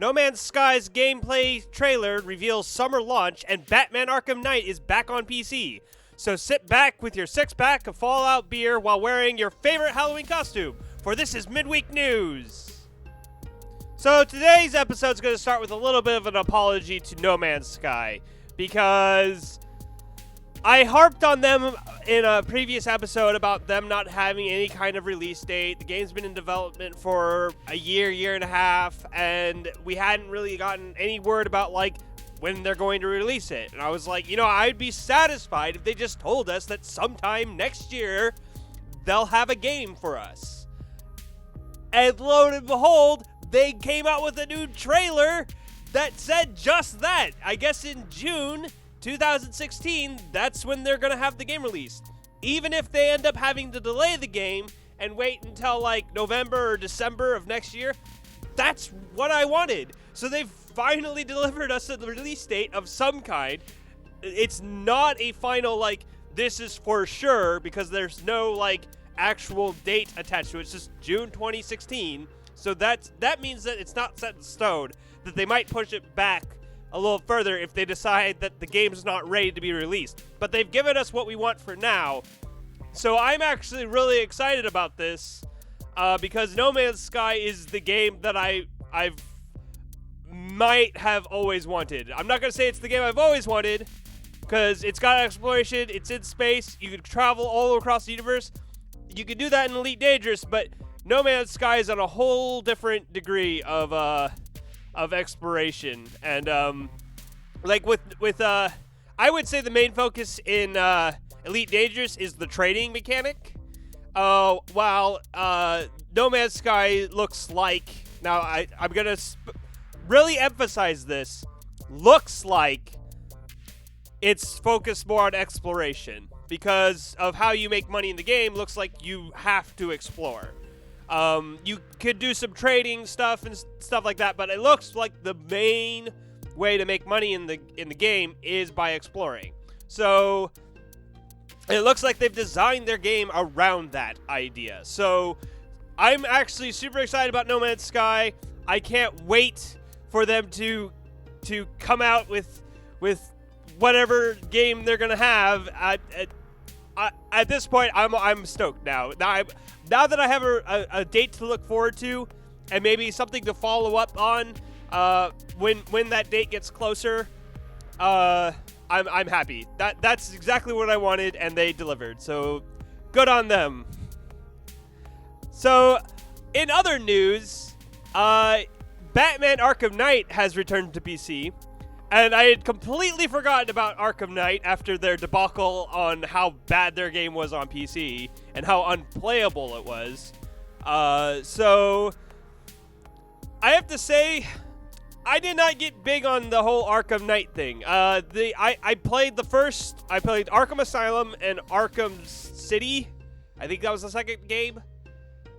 No Man's Sky's gameplay trailer reveals summer launch, and Batman Arkham Knight is back on PC. So sit back with your six-pack of Fallout beer while wearing your favorite Halloween costume, for this is Midweek News. So today's episode is going to start with a little bit of an apology to No Man's Sky, because I harped on them in a previous episode about them not having any kind of release date. The game's been in development for a year and a half, and we hadn't really gotten any word about, when they're going to release it. And I was like, I'd be satisfied if they just told us that sometime next year they'll have a game for us. And lo and behold, they came out with a new trailer that said just that. I guess in June 2016, that's when they're going to have the game released. Even if they end up having to delay the game and wait until November or December of next year, that's what I wanted. So they've finally delivered us a release date of some kind. It's not a final, this is for sure, because there's no, actual date attached to it. It's just June 2016. So that means that it's not set in stone, that they might push it back a little further if they decide that the game's not ready to be released. But they've given us what we want for now. So I'm actually really excited about this, because No Man's Sky is the game that I've might have always wanted. I'm not going to say it's the game I've always wanted, because it's got exploration, it's in space, you can travel all across the universe. You can do that in Elite Dangerous, but No Man's Sky is on a whole different degree of exploration. And I would say the main focus in Elite Dangerous is the trading mechanic, while No Man's Sky looks like, now I'm gonna really emphasize this, looks like it's focused more on exploration, because of how you make money in the game. Looks like you have to explore. You could do some trading stuff and stuff like that, but it looks like the main way to make money in the game is by exploring. So it looks like they've designed their game around that idea. So I'm actually super excited about No Man's Sky. I can't wait for them to come out with whatever game they're gonna have. At this point, I'm stoked now. Now that I have a date to look forward to, and maybe something to follow up on when that date gets closer, I'm happy. That's exactly what I wanted, and they delivered. So good on them. So in other news, Batman Arkham Knight has returned to PC. And I had completely forgotten about Arkham Knight after their debacle on how bad their game was on PC and how unplayable it was. So I have to say, I did not get big on the whole Arkham Knight thing. I played Arkham Asylum and Arkham City. I think that was the second game.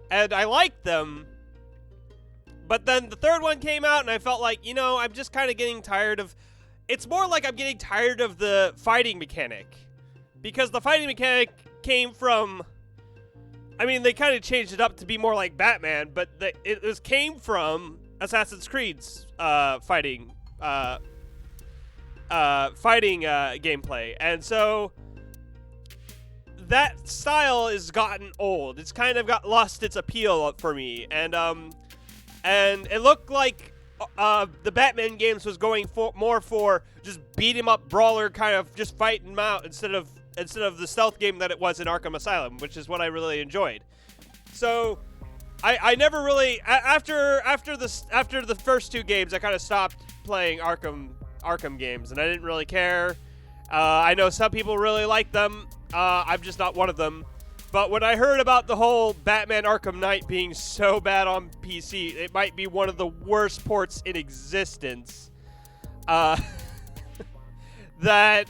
And I liked them. But then the third one came out, and I felt like, I'm just kind of getting tired of... It's more like I'm getting tired of the fighting mechanic. Because the fighting mechanic came from... they kind of changed it up to be more like Batman, but it came from Assassin's Creed's fighting gameplay. And so that style has gotten old. It's kind of lost its appeal for me. And it looked like the Batman games was going more for just beat 'em up brawler, kind of just fighting them out instead of the stealth game that it was in Arkham Asylum, which is what I really enjoyed. So I never really after the first two games, I kind of stopped playing Arkham games, and I didn't really care. I know some people really like them. I'm just not one of them. But when I heard about the whole Batman Arkham Knight being so bad on PC, it might be one of the worst ports in existence. And then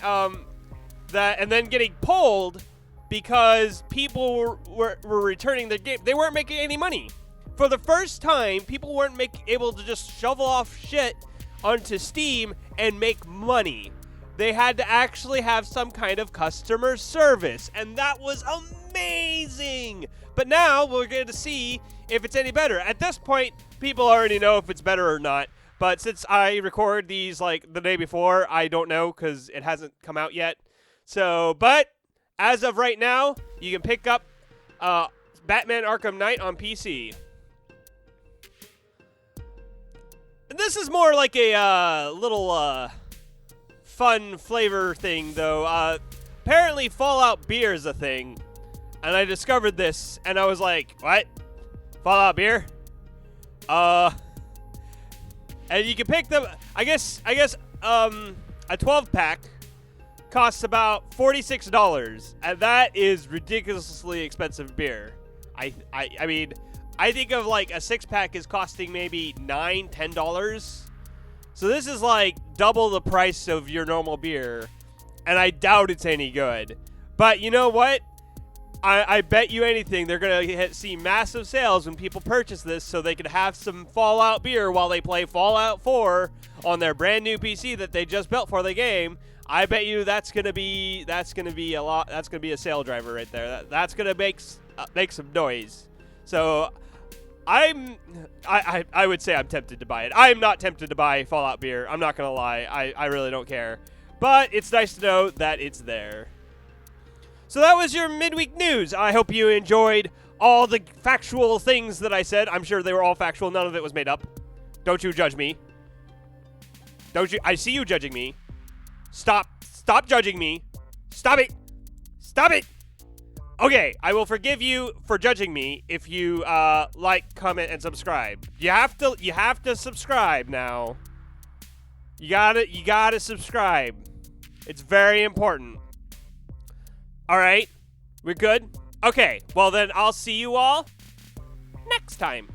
getting pulled because people were returning their game. They weren't making any money. For the first time, people weren't able to just shovel off shit onto Steam and make money. They had to actually have some kind of customer service, and that was amazing. But now we're going to see if it's any better. At this point, people already know if it's better or not. But since I record these like the day before, I don't know because it hasn't come out yet. So, but as of right now, you can pick up Batman Arkham Knight on PC. And this is more like a little fun flavor thing, though. Apparently, Fallout beer is a thing, and I discovered this, and I was like, "What? Fallout beer?" And you can pick them. I guess a 12-pack costs about $46, and that is ridiculously expensive beer. I mean, I think of like a 6-pack is costing maybe $9, $10. So this is like double the price of your normal beer, and I doubt it's any good. But you know what? I bet you anything they're going to see massive sales when people purchase this so they can have some Fallout beer while they play Fallout 4 on their brand new PC that they just built for the game. I bet you that's going to be a lot. That's going to be a sale driver right there. That's going to make some noise. So I would say I'm tempted to buy it. I am not tempted to buy Fallout beer. I'm not going to lie. I really don't care. But it's nice to know that it's there. So that was your midweek news. I hope you enjoyed all the factual things that I said. I'm sure they were all factual. None of it was made up. Don't you judge me. Don't you? I see you judging me. Stop judging me. Stop it. Stop it. Okay, I will forgive you for judging me if you like, comment, and subscribe. You have to subscribe now. You gotta subscribe. It's very important. All right, we're good? Okay, well then I'll see you all next time.